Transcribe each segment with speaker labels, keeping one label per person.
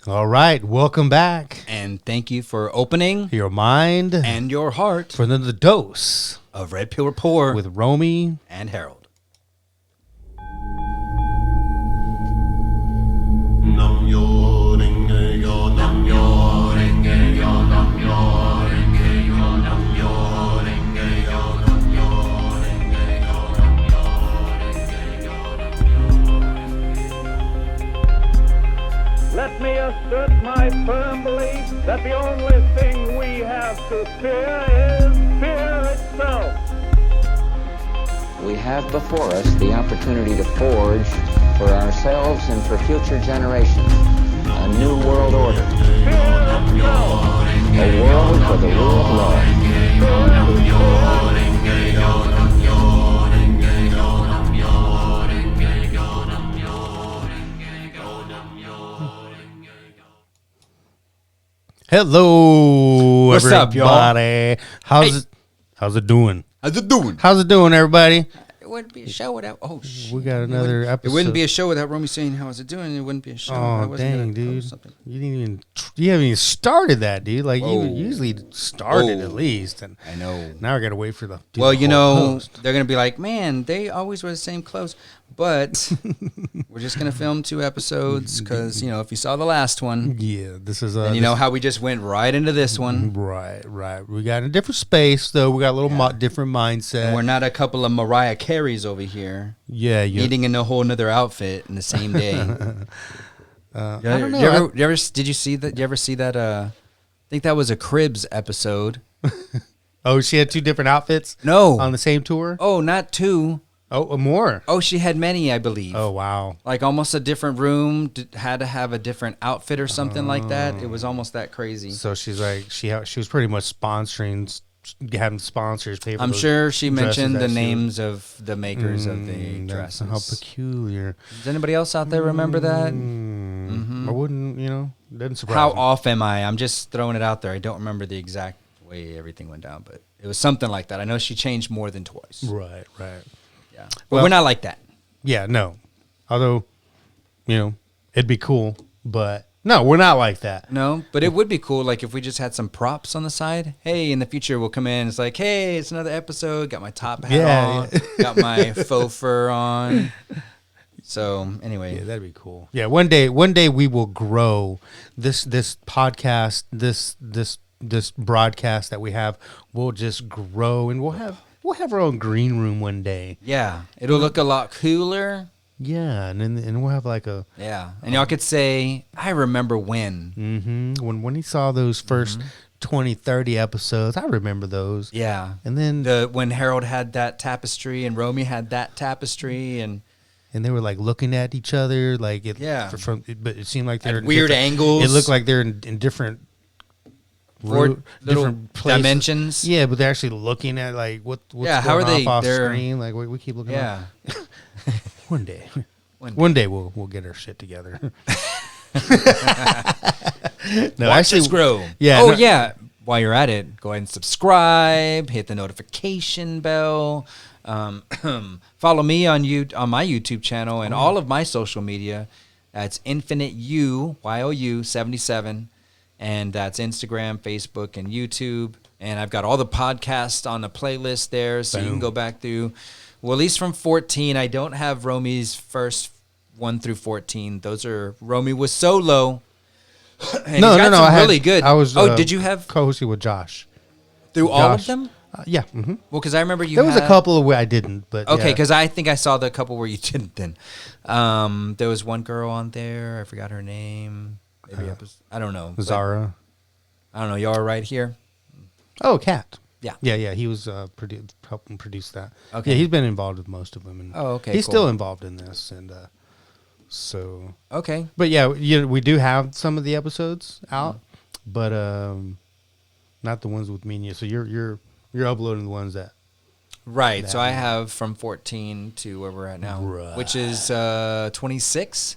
Speaker 1: All right, welcome back.
Speaker 2: And thank you for opening
Speaker 1: Your mind
Speaker 2: and your heart
Speaker 1: for another dose
Speaker 2: of Red Pill Rapport
Speaker 1: with Romy
Speaker 2: and Harold.
Speaker 3: Let me assert my firm belief that the only thing we have to fear is fear itself.
Speaker 4: We have before us the opportunity to forge for ourselves and for future generations a new world order.
Speaker 3: Fear itself.
Speaker 4: A world for the rule of law.
Speaker 1: Hello,
Speaker 2: What's up, y'all?
Speaker 1: everybody. How's it doing?
Speaker 2: How's it doing?
Speaker 1: How's it doing, everybody?
Speaker 2: It wouldn't be a show without. Oh, shit.
Speaker 1: We got another episode.
Speaker 2: It wouldn't be a show without Romy saying, "How is it doing?" It wouldn't be a show. I
Speaker 1: Oh,
Speaker 2: wasn't
Speaker 1: dang,
Speaker 2: gonna
Speaker 1: dude.
Speaker 2: post something.
Speaker 1: You haven't even started that, dude. Like, you
Speaker 2: Whoa.
Speaker 1: usually started
Speaker 2: Whoa.
Speaker 1: at least. And
Speaker 2: I know.
Speaker 1: now I got to wait for the
Speaker 2: Well,
Speaker 1: the
Speaker 2: you
Speaker 1: whole
Speaker 2: know,
Speaker 1: post.
Speaker 2: they're gonna be like, "Man, they always wear the same clothes." But we're just gonna film 2 episodes because if you saw the last one,
Speaker 1: Yeah, this is
Speaker 2: and you know how we just went right into this one.
Speaker 1: Right. We got a different space, though. We got a little different mindset.
Speaker 2: And we're not a couple of Mariah Careys over here.
Speaker 1: Yeah.
Speaker 2: Eating in a whole nother outfit in the same day.
Speaker 1: I don't know.
Speaker 2: Did you see that? You ever see that? I think that was a Cribs episode.
Speaker 1: Oh, she had 2 different outfits?
Speaker 2: No.
Speaker 1: On the same tour?
Speaker 2: Oh, not 2.
Speaker 1: Oh, more?
Speaker 2: Oh, she had many, I believe.
Speaker 1: Oh, wow.
Speaker 2: Like almost a different room. Had to have a different outfit or something like that. It was almost that crazy.
Speaker 1: So she's like, she was pretty much having sponsors pay for
Speaker 2: I'm
Speaker 1: those
Speaker 2: sure she
Speaker 1: dresses
Speaker 2: mentioned
Speaker 1: that
Speaker 2: the
Speaker 1: she
Speaker 2: names of the makers of the
Speaker 1: That's
Speaker 2: dresses.
Speaker 1: how peculiar.
Speaker 2: Does anybody else out there remember that?
Speaker 1: I wouldn't, doesn't surprise
Speaker 2: How
Speaker 1: me.
Speaker 2: off am I? I'm just throwing it out there. I don't remember the exact way everything went down, but it was something like that. I know she changed more than twice.
Speaker 1: Right.
Speaker 2: Yeah. But
Speaker 1: Well-
Speaker 2: we're not like that.
Speaker 1: Yeah, no. Although, it'd be cool, but no, we're not like that.
Speaker 2: No, but it would be cool, like if we just had some props on the side. Hey, in the future we'll come in. It's like, hey, it's another episode. Got my top hat on.
Speaker 1: Yeah.
Speaker 2: Got my faux fur on. So anyway,
Speaker 1: Yeah, that'd be cool. Yeah, one day we will grow this podcast, this broadcast that we have will just grow, and we'll have our own green room one day.
Speaker 2: yeah, it'll look a lot cooler.
Speaker 1: Yeah, and we'll have like a
Speaker 2: Yeah, and y'all could say, I remember when.
Speaker 1: when he saw those first 20, 30 episodes, I remember those.
Speaker 2: Yeah,
Speaker 1: And then
Speaker 2: when Harold had that tapestry and Romy had that tapestry and
Speaker 1: they were like looking at each other, like
Speaker 2: Yeah.
Speaker 1: but it seemed like they're
Speaker 2: At
Speaker 1: in
Speaker 2: weird
Speaker 1: different-
Speaker 2: angles.
Speaker 1: It looked like they're in different
Speaker 2: Little
Speaker 1: different places.
Speaker 2: dimensions.
Speaker 1: Yeah, but they're actually looking at like what's
Speaker 2: Yeah, how
Speaker 1: going
Speaker 2: are they-
Speaker 1: off
Speaker 2: they're-
Speaker 1: screen. Like we keep looking.
Speaker 2: Yeah.
Speaker 1: One day.
Speaker 2: One
Speaker 1: One day we'll get our shit together. No,
Speaker 2: Watch us grow.
Speaker 1: Yeah.
Speaker 2: Oh,
Speaker 1: no-
Speaker 2: yeah. While you're at it, go ahead and subscribe. Hit the notification bell. Follow me on my YouTube channel and all of my social media. That's Infinite YOU 77, and that's Instagram, Facebook, and YouTube. And I've got all the podcasts on the playlist there, so you can
Speaker 1: Boom.
Speaker 2: go back through. Well, at least from 14, I don't have Romy's first 1 through 14. Those are Romy was solo. And
Speaker 1: No,
Speaker 2: he's got
Speaker 1: no.
Speaker 2: some
Speaker 1: I had,
Speaker 2: really good.
Speaker 1: I was.
Speaker 2: Did you have
Speaker 1: co-hosting with Josh?
Speaker 2: through all of
Speaker 1: Josh.
Speaker 2: them?
Speaker 1: Yeah. Mm-hmm.
Speaker 2: Well, because I remember you.
Speaker 1: There was a
Speaker 2: had-
Speaker 1: couple of where I didn't, but
Speaker 2: Okay,
Speaker 1: yeah.
Speaker 2: because I think I saw the couple where you didn't. Then there was one girl on there. I forgot her name. Maybe I don't know. but-
Speaker 1: Zara.
Speaker 2: I don't know. Y'all are right here.
Speaker 1: Oh, Cat.
Speaker 2: Yeah.
Speaker 1: Yeah. He was helping produce that.
Speaker 2: Okay.
Speaker 1: Yeah, he's been involved with most of them. And
Speaker 2: Oh, okay,
Speaker 1: He's
Speaker 2: cool.
Speaker 1: still involved in this, and so.
Speaker 2: Okay.
Speaker 1: But yeah, we do have some of the episodes out, but not the ones with me and you. So you're uploading the ones that.
Speaker 2: Right.
Speaker 1: That
Speaker 2: So I
Speaker 1: one.
Speaker 2: have from 14 to where we're at now,
Speaker 1: Right.
Speaker 2: which is 26.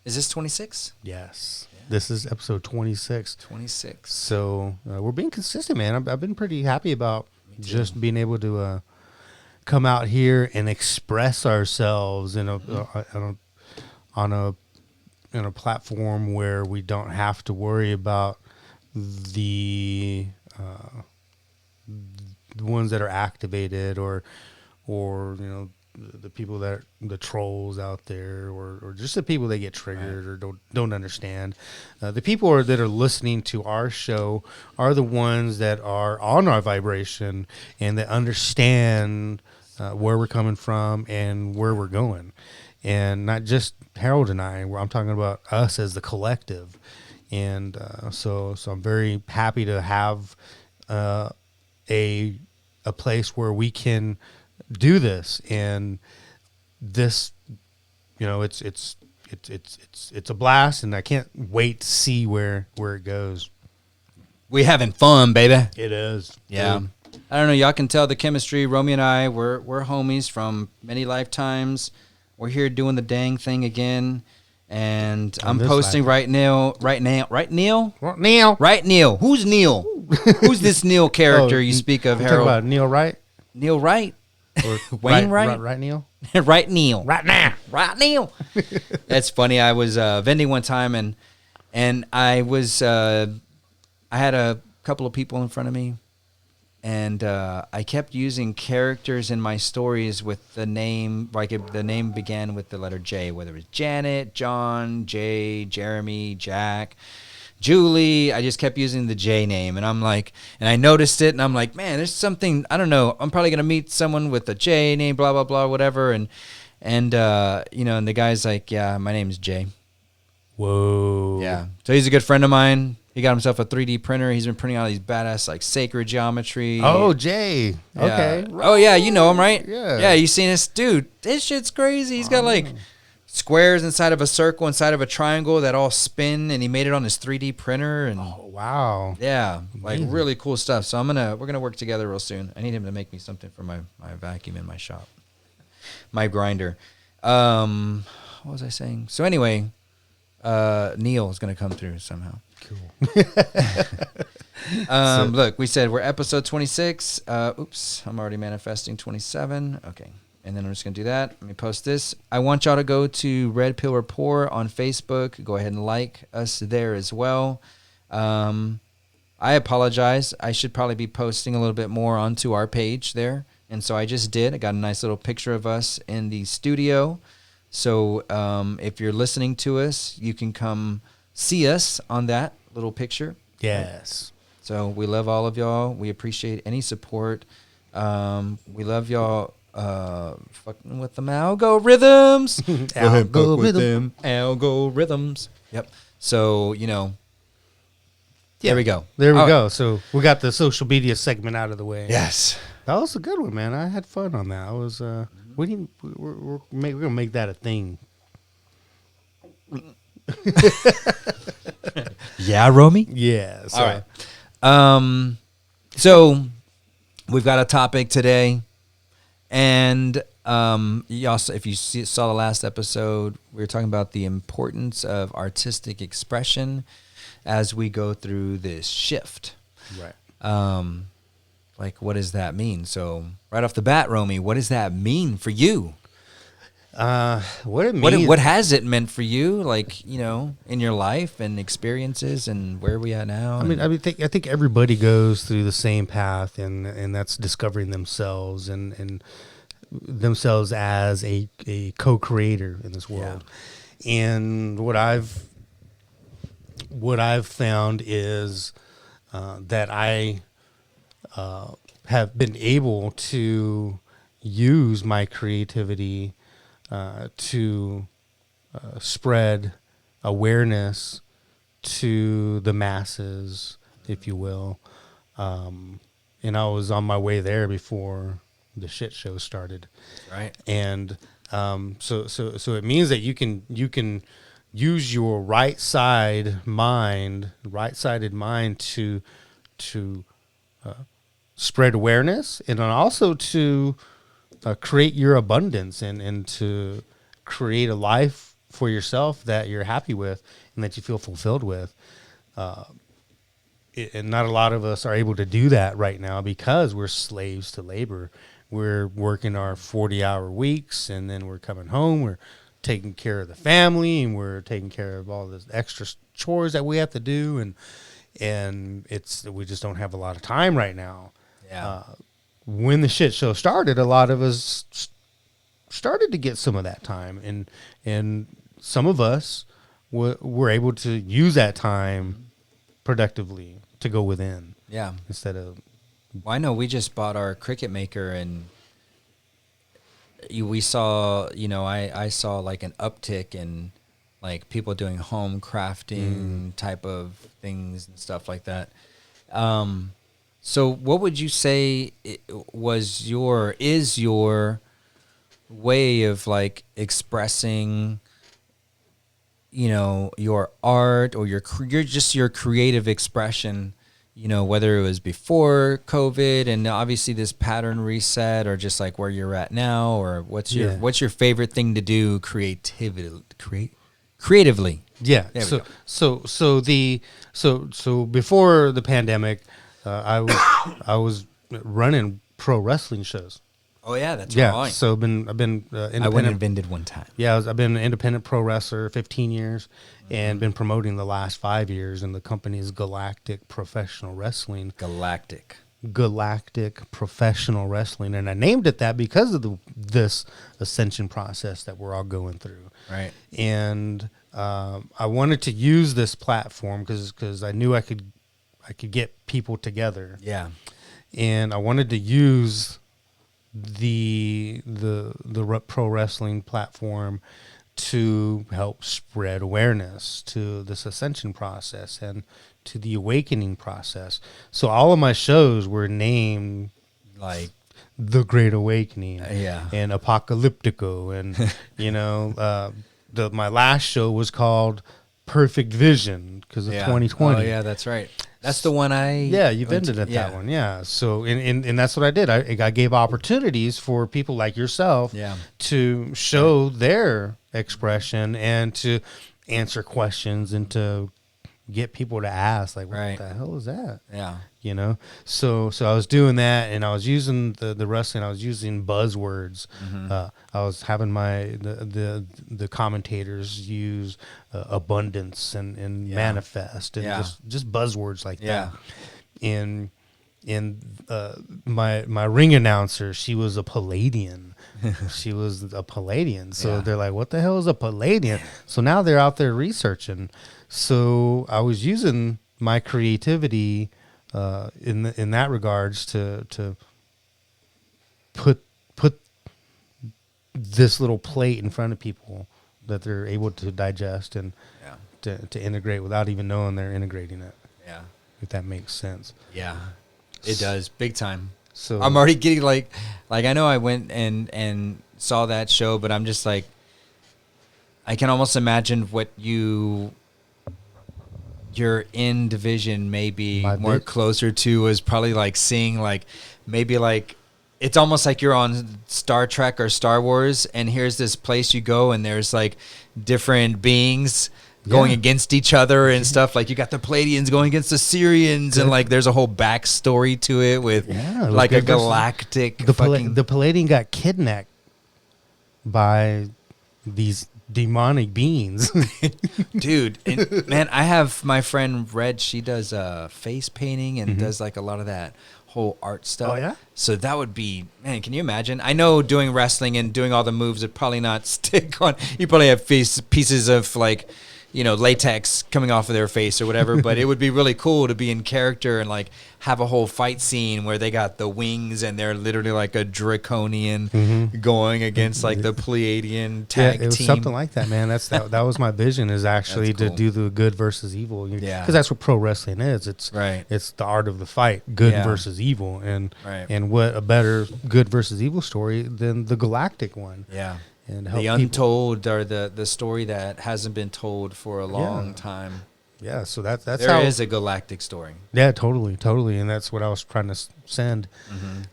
Speaker 2: Is this 26?
Speaker 1: Yes. This is episode 26.
Speaker 2: 26.
Speaker 1: So we're being consistent, man. I've been pretty happy about just being able to come out here and express ourselves in on a in a platform where we don't have to worry about the ones that are activated, or the people that the trolls out there, or just the people that get triggered or don't understand. The people that are listening to our show are the ones that are on our vibration and that understand where we're coming from and where we're going, and not just Harold and I. Where I'm talking about us as the collective, and so I'm very happy to have a place where we can do this, and this, it's a blast, and I can't wait to see where it goes.
Speaker 2: We having fun, baby.
Speaker 1: It is.
Speaker 2: Yeah.
Speaker 1: Dude.
Speaker 2: I don't know. Y'all can tell the chemistry. Romy and I, we're homies from many lifetimes. We're here doing the dang thing again. And I'm posting right now. Right, Neil? Who's Neil? Who's this Neil character you speak of, Harold?
Speaker 1: Talking about Neil Wright?
Speaker 2: Neil Wright?
Speaker 1: Or
Speaker 2: Wayne Wright?
Speaker 1: Right, Neil?
Speaker 2: Right, Neil.
Speaker 1: Right now.
Speaker 2: Right, Neil. That's funny. I was vending one time, and I had a couple of people in front of me, and I kept using characters in my stories with the name, the name began with the letter J, whether it was Janet, John, Jay, Jeremy, Jack, Julie. I just kept using the J name, and I'm like, and I noticed it, and I'm like, man, there's something, I don't know, I'm probably gonna meet someone with a J name, blah blah blah, whatever, and and the guy's like, yeah, my name's Jay.
Speaker 1: Whoa.
Speaker 2: Yeah, so he's a good friend of mine. He got himself a 3D printer. He's been printing out these badass like sacred geometry.
Speaker 1: Oh, Jay.
Speaker 2: Yeah.
Speaker 1: Okay.
Speaker 2: Oh yeah, you know him, right?
Speaker 1: Yeah.
Speaker 2: Yeah, you seen this dude? This shit's crazy. He's got like squares inside of a circle, inside of a triangle that all spin, and he made it on his 3D printer. And
Speaker 1: wow.
Speaker 2: Yeah, like really cool stuff. So we're gonna work together real soon. I need him to make me something for my vacuum in my shop, my grinder. What was I saying? So anyway, Neil is gonna come through somehow.
Speaker 1: Cool.
Speaker 2: Look, we said we're episode 26. Oops, I'm already manifesting 27. Okay. And then I'm just going to do that. Let me post this. I want y'all to go to Red Pill Report on Facebook. Go ahead and like us there as well. I apologize. I should probably be posting a little bit more onto our page there. And so I just did. I got a nice little picture of us in the studio. So if you're listening to us, you can come see us on that little picture.
Speaker 1: Yes.
Speaker 2: So we love all of y'all. We appreciate any support. We love y'all fucking with them algorithms. Algorithms. Yep. So, there we go.
Speaker 1: There we
Speaker 2: All
Speaker 1: go.
Speaker 2: right.
Speaker 1: So we got the social media segment out of the way.
Speaker 2: Yes.
Speaker 1: That was a good one, man. I had fun on that. I was we're gonna make that a thing.
Speaker 2: Yeah, Romy?
Speaker 1: Yeah. So.
Speaker 2: All right. So we've got a topic today, and y'all, if you saw the last episode, we were talking about the importance of artistic expression as we go through this shift.
Speaker 1: Right.
Speaker 2: Like, what does that mean? So right off the bat, Romy, what does that mean for you?
Speaker 1: What it means?
Speaker 2: What has it meant for you? Like, in your life and experiences, and where are we at now?
Speaker 1: I think everybody goes through the same path, and that's discovering themselves and themselves as a co-creator in this world. Yeah. And what I've found is that I have been able to use my creativity to spread awareness to the masses, if you will. And I was on my way there before the shit show started.
Speaker 2: Right.
Speaker 1: And so it means that you can use your right-sided mind to spread awareness, and also to create your abundance and to create a life for yourself that you're happy with and that you feel fulfilled with. And not a lot of us are able to do that right now because we're slaves to labor. We're working our 40-hour weeks, and then we're coming home. We're taking care of the family, and we're taking care of all the extra chores that we have to do, and we just don't have a lot of time right now.
Speaker 2: Yeah.
Speaker 1: When the shit show started, a lot of us started to get some of that time, and some of us were able to use that time productively to go within.
Speaker 2: Yeah.
Speaker 1: Instead of,
Speaker 2: well, I know we just bought our Cricut maker, and we saw, I saw like an uptick in like people doing home crafting type of things and stuff like that. So what would you say is your way of like expressing, your art or your creative expression, whether it was before COVID and obviously this pattern reset, or just like where you're at now, or what's your favorite thing to do creatively?
Speaker 1: yeah.
Speaker 2: There we
Speaker 1: So before the pandemic, I was running pro wrestling shows.
Speaker 2: Oh yeah, that's
Speaker 1: Yeah.
Speaker 2: right.
Speaker 1: So I've been independent.
Speaker 2: I went and vended one time.
Speaker 1: Yeah, I've been an independent pro wrestler 15 years and been promoting the last 5 years, and the company is Galactic Professional Wrestling.
Speaker 2: Galactic
Speaker 1: Professional Wrestling, and I named it that because of this ascension process that we're all going through.
Speaker 2: Right.
Speaker 1: And I wanted to use this platform because I knew I could get people together.
Speaker 2: Yeah.
Speaker 1: And I wanted to use the pro wrestling platform to help spread awareness to this ascension process and to the awakening process. So all of my shows were named
Speaker 2: Like
Speaker 1: The Great Awakening,
Speaker 2: yeah.
Speaker 1: and Apocalyptico, and my last show was called Perfect Vision because of 2020.
Speaker 2: Oh yeah, that's right. That's the one
Speaker 1: you've ended at that one. Yeah. So and that's what I did. I gave opportunities for people like yourself to show their expression and to answer questions and to get people to ask, like, what the hell is that?
Speaker 2: Yeah.
Speaker 1: So I was doing that, and I was using the wrestling. I was using buzzwords. I was having the commentators use abundance and manifest and just buzzwords like that. And my ring announcer, she was a Palladian. So they're like, what the hell is a Palladian? So now they're out there researching. So I was using my creativity in that regards to put this little plate in front of people that they're able to digest and to integrate without even knowing they're integrating it.
Speaker 2: Yeah.
Speaker 1: If that makes sense.
Speaker 2: Yeah. It does, big time.
Speaker 1: So
Speaker 2: I'm already getting like I know I went and saw that show, but I'm just like, I can almost imagine what your in division may be more closer to is probably like seeing like maybe like it's almost like you're on Star Trek or Star Wars, and here's this place you go and there's like different beings going against each other and stuff. Like you got the Palladians going against the Syrians, and like there's a whole backstory to it with like a galactic.
Speaker 1: The Palladian got kidnapped by these demonic beings.
Speaker 2: Dude, and man, I have my friend Red. She does face painting and does like a lot of that whole art stuff.
Speaker 1: Oh yeah.
Speaker 2: So that would be, man, can you imagine? I know doing wrestling and doing all the moves would probably not stick on. You probably have pieces of like, latex coming off of their face or whatever, but it would be really cool to be in character and like have a whole fight scene where they got the wings and they're literally like a draconian going against like the Pleiadian tag
Speaker 1: it was
Speaker 2: team.
Speaker 1: something like that, man. That was my vision, is actually to do the good versus evil. Because that's what pro wrestling is. It's the art of the fight, good versus evil, and what a better good versus evil story than the galactic one.
Speaker 2: Yeah.
Speaker 1: And
Speaker 2: the untold, or the story that hasn't been told for a long time.
Speaker 1: Yeah, so that's
Speaker 2: there
Speaker 1: how
Speaker 2: is a galactic story.
Speaker 1: Yeah, totally, and that's what I was trying to send.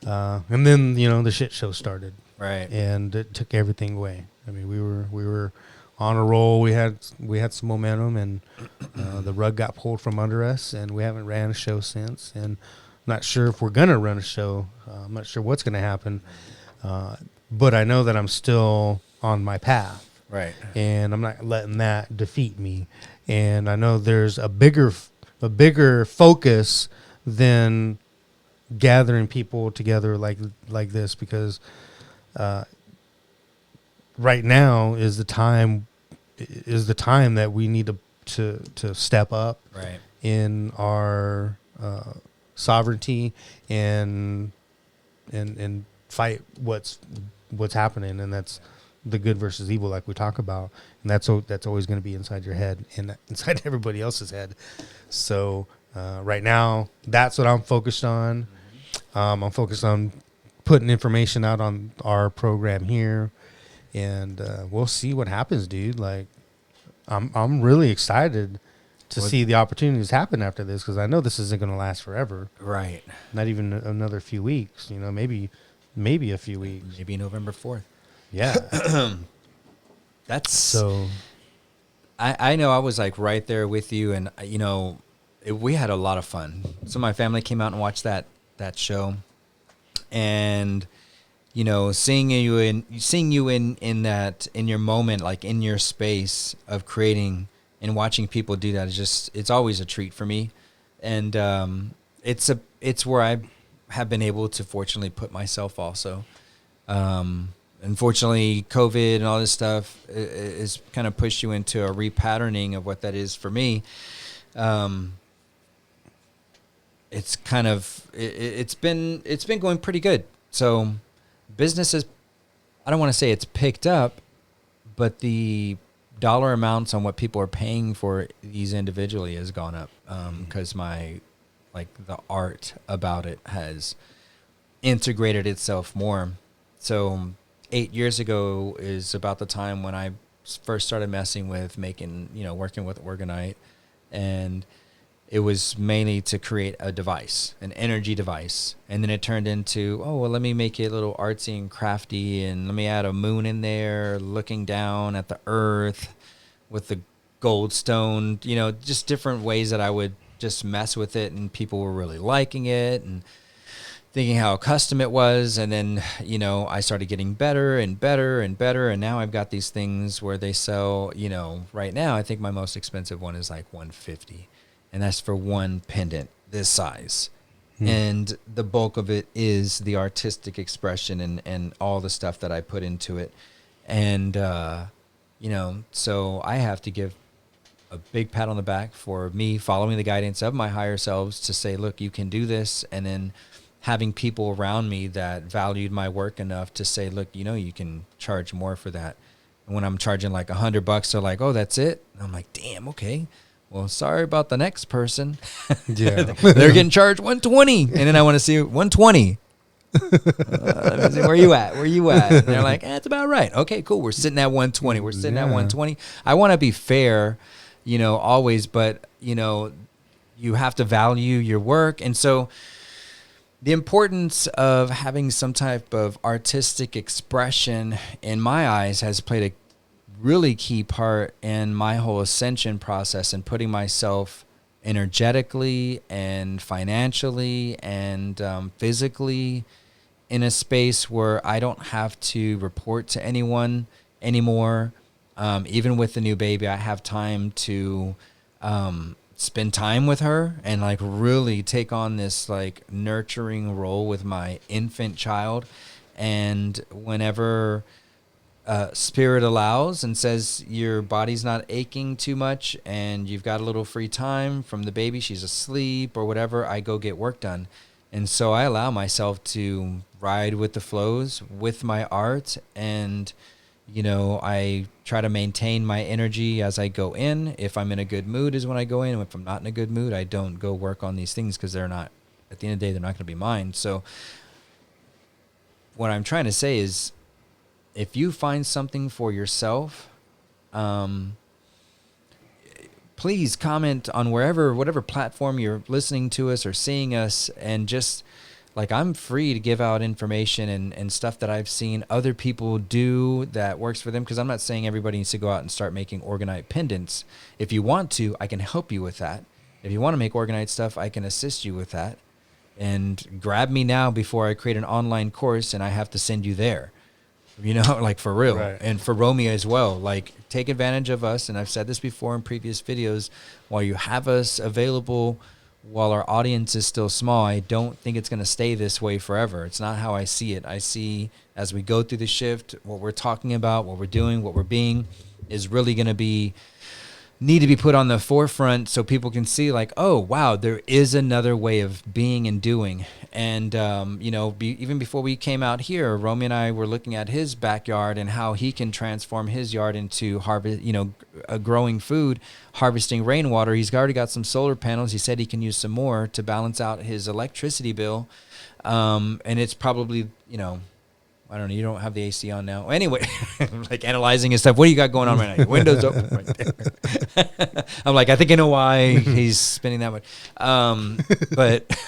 Speaker 1: And then the shit show started,
Speaker 2: right?
Speaker 1: And it took everything away. I mean, we were on a roll. We had some momentum, and the rug got pulled from under us, and we haven't ran a show since. And I'm not sure if we're gonna run a show. I'm not sure what's gonna happen. But I know that I'm still on my path.
Speaker 2: Right.
Speaker 1: And I'm not letting that defeat me. And I know there's a bigger focus than gathering people together like this, because right now is the time that we need to step up
Speaker 2: Right.
Speaker 1: in our sovereignty and fight what's happening, and that's the good versus evil, like we talk about, and that's always going to be inside your head and inside everybody else's head. So right now, that's what I'm focused on. I'm focused on putting information out on our program here, and we'll see what happens, dude. Like, I'm really excited to see the opportunities happen after this, because I know this isn't going to last forever.
Speaker 2: Right.
Speaker 1: Not even another few weeks. Maybe a few weeks.
Speaker 2: Maybe November 4th.
Speaker 1: Yeah.
Speaker 2: That's
Speaker 1: So
Speaker 2: I know I was like right there with you, and we had a lot of fun. So my family came out and watched that show, and seeing you in your moment, like in your space of creating and watching people do that, it's always a treat for me. And it's where I have been able to fortunately put myself also. Unfortunately, COVID and all this stuff is kind of pushed you into a repatterning of what that is for me. It's kind of it's been going pretty good. So business is, I don't want to say it's picked up, but the dollar amounts on what people are paying for these individually has gone up, because the art about it has integrated itself more. So 8 years ago is about the time when I first started messing with working with Organite, and it was mainly to create a device, an energy device. And then it turned into, let me make it a little artsy and crafty, and let me add a moon in there looking down at the earth with the gold stone, just different ways that I would just mess with it, and people were really liking it and thinking how custom it was. And then, I started getting better and better and better. And now I've got these things where they sell, right now, I think my most expensive one is like $150. And that's for one pendant this size. And the bulk of it is the artistic expression and all the stuff that I put into it. And, so I have to give a big pat on the back for me following the guidance of my higher selves to say, look, you can do this. And then having people around me that valued my work enough to say, look, you can charge more for that. And when I'm charging like $100, they're like, oh, that's it? And I'm like, damn, okay. Well, sorry about the next person.
Speaker 1: Yeah.
Speaker 2: They're getting charged $120. And then I want to see $120. Let me see, where you at? And they're like, it's about right. Okay, cool. We're sitting at $120. We're sitting at $120. I want to be fair, always, but, you have to value your work. And so the importance of having some type of artistic expression, in my eyes, has played a really key part in my whole ascension process and putting myself energetically and financially and physically in a space where I don't have to report to anyone anymore. Even with the new baby, I have time to spend time with her and like really take on this like nurturing role with my infant child. And whenever spirit allows and says your body's not aching too much and you've got a little free time from the baby, she's asleep or whatever, I go get work done. And so I allow myself to ride with the flows with my art, and I try to maintain my energy as I go in. If I'm in a good mood is when I go in, and if I'm not in a good mood, I don't go work on these things, because they're not, at the end of the day, they're not going to be mine. So what I'm trying to say is, if you find something for yourself, please comment on whatever platform you're listening to us or seeing us, and just like, I'm free to give out information and stuff that I've seen other people do that works for them, because I'm not saying everybody needs to go out and start making Organite pendants. If you want to, I can help you with that. If you want to make Organite stuff, I can assist you with that. And grab me now before I create an online course and I have to send you there. You know, like for real.
Speaker 1: Right.
Speaker 2: And for Romy as well. Like, take advantage of us. And I've said this before in previous videos. While you have us available, while our audience is still small, I don't think it's going to stay this way forever. It's not how I see it. I see as we go through the shift, what we're talking about, what we're doing, what we're being is really going to need to be put on the forefront so people can see like, oh, wow, there is another way of being and doing. And, you know, even before we came out here, Romy and I were looking at his backyard and how he can transform his yard into harvest, you know, growing food, harvesting rainwater. He's already got some solar panels. He said he can use some more to balance out his electricity bill. And it's probably, you know, I don't know. You don't have the AC on now. Anyway, like analyzing his stuff. What do you got going on right now? Your window's open right there. I'm like, I think I know why he's spending that much. But,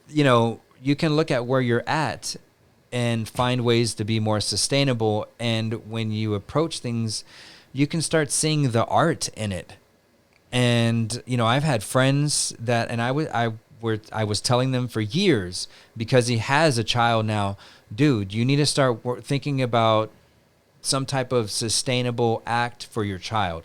Speaker 2: you know, you can look at where you're at and find ways to be more sustainable. And when you approach things, you can start seeing the art in it. And, you know, I've had friends that, and I was telling them for years, because he has a child now, dude, you need to start thinking about some type of sustainable act for your child.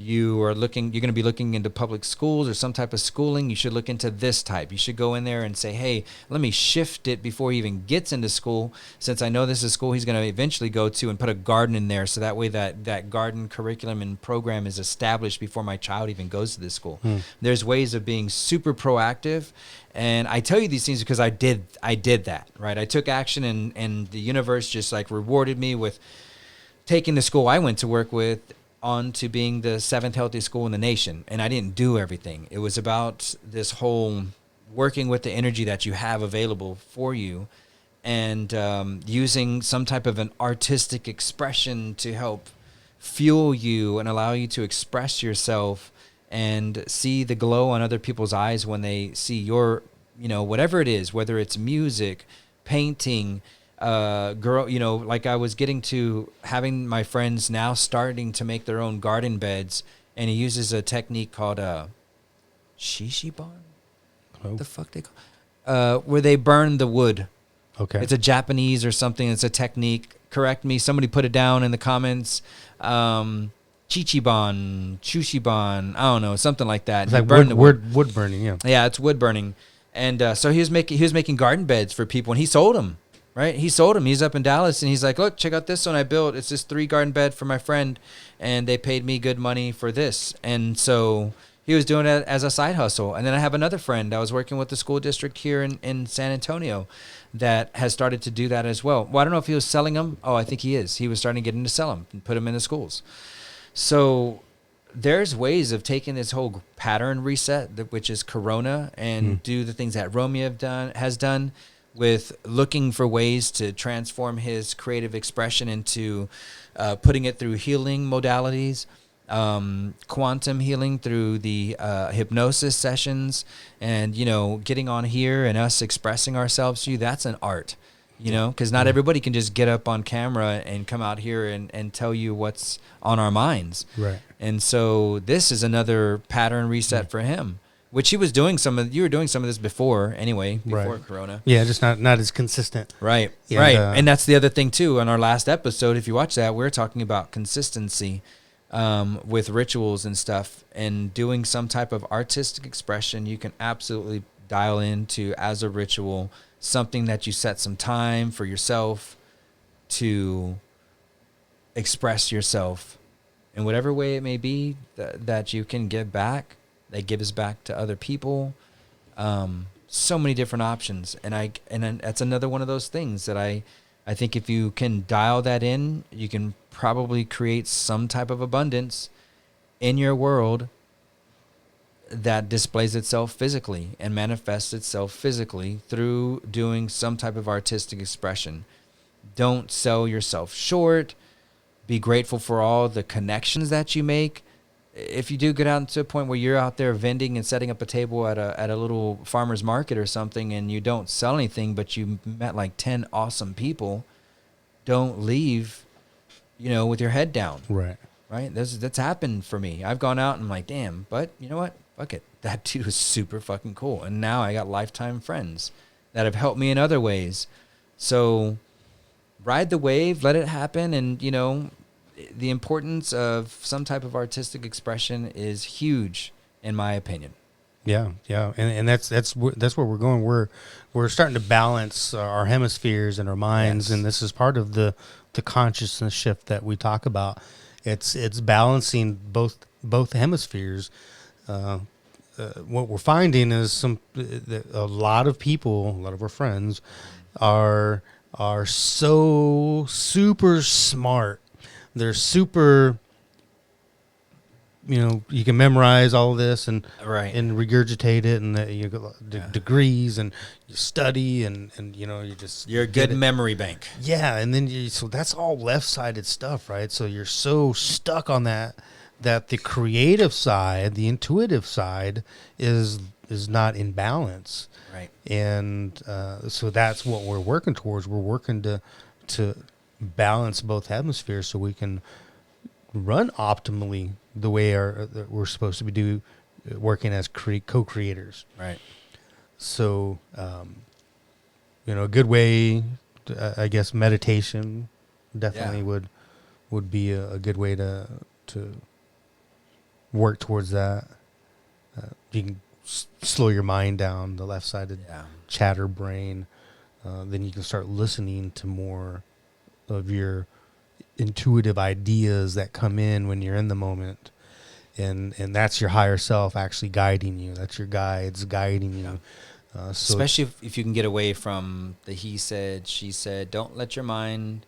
Speaker 2: You're going to be looking into public schools or some type of schooling. You should look into this type. You should go in there and say, hey, let me shift it before he even gets into school, since I know this is a school he's going to eventually go to, and put a garden in there. So that way that garden curriculum and program is established before my child even goes to this school. There's ways of being super proactive. And I tell you these things because I did that, right? I took action, and the universe just like rewarded me with taking the school I went to work with on to being the 7th healthiest school in the nation. And I didn't do everything. It was about this whole working with the energy that you have available for you, and using some type of an artistic expression to help fuel you and allow you to express yourself and see the glow on other people's eyes when they see your, you know, whatever it is, whether it's music, painting, you know, like I was getting to having my friends now starting to make their own garden beds, and he uses a technique called shishiban. What the fuck they call? Where they burn the wood.
Speaker 1: Okay.
Speaker 2: It's a Japanese or something. It's a technique. Correct me. Somebody put it down in the comments. Chichiban, Chushiban, I don't know, something like that.
Speaker 1: It's like wood burning, yeah.
Speaker 2: Yeah, it's wood burning. And so he was making garden beds for people, and he sold them. Right? He sold them. He's up in Dallas, and he's like, look, check out this one I built. It's this 3 garden bed for my friend, and they paid me good money for this. And so he was doing it as a side hustle. And then I have another friend. I was working with the school district here in San Antonio that has started to do that as well. Well, I don't know if he was selling them. Oh, I think he is. He was starting to get into sell them and put them in the schools. So there's ways of taking this whole pattern reset, which is Corona, and do the things that Romy has done, with looking for ways to transform his creative expression into putting it through healing modalities, quantum healing through the hypnosis sessions, and, you know, getting on here and us expressing ourselves to you. That's an art, you know, because not everybody can just get up on camera and come out here and tell you what's on our minds.
Speaker 1: Right.
Speaker 2: And so this is another pattern reset for him. Which he was doing you were doing some of this before anyway, before Corona.
Speaker 1: Yeah, just not as consistent.
Speaker 2: Right,
Speaker 1: Yeah,
Speaker 2: right. And that's the other thing too. On our last episode, if you watch that, we were talking about consistency with rituals and stuff, and doing some type of artistic expression. You can absolutely dial into as a ritual, something that you set some time for yourself to express yourself in whatever way it may be that you can give back. That gives back to other people. So many different options. And that's another one of those things that I think if you can dial that in, you can probably create some type of abundance in your world that displays itself physically and manifests itself physically through doing some type of artistic expression. Don't sell yourself short. Be grateful for all the connections that you make. If you do get out to a point where you're out there vending and setting up a table at a little farmer's market or something, and you don't sell anything, but you met like 10 awesome people, don't leave, you know, with your head down.
Speaker 1: Right.
Speaker 2: Right? That's happened for me. I've gone out and I'm like, damn, but you know what? Fuck it. That dude was super fucking cool. And now I got lifetime friends that have helped me in other ways. So ride the wave, let it happen. And, you know, the importance of some type of artistic expression is huge, in my opinion.
Speaker 1: Yeah, and that's where we're going. We're starting to balance our hemispheres and our minds,
Speaker 2: Yes.
Speaker 1: and this is part of the consciousness shift that we talk about. It's balancing both hemispheres. What we're finding is a lot of people, a lot of our friends, are so super smart. They're super. You know, you can memorize all of this and
Speaker 2: Right.
Speaker 1: and regurgitate it, and you get degrees, and you study, and you know,
Speaker 2: You're a
Speaker 1: get
Speaker 2: good
Speaker 1: it.
Speaker 2: memory bank.
Speaker 1: Yeah, and then so that's all left-sided stuff, right? So you're so stuck on that the creative side, the intuitive side, is not in balance,
Speaker 2: Right.
Speaker 1: and so that's what we're working towards. We're working to balance both hemispheres so we can run optimally the way we're supposed to be working as co-creators.
Speaker 2: Right.
Speaker 1: So, you know, a good way, I guess, meditation definitely would be a good way to work towards that. You can slow your mind down, the left-sided chatter brain. Then you can start listening to more of your intuitive ideas that come in when you're in the moment. And that's your higher self actually guiding you. That's your guides guiding you. So
Speaker 2: Especially if you can get away from the he said, she said. Don't let your mind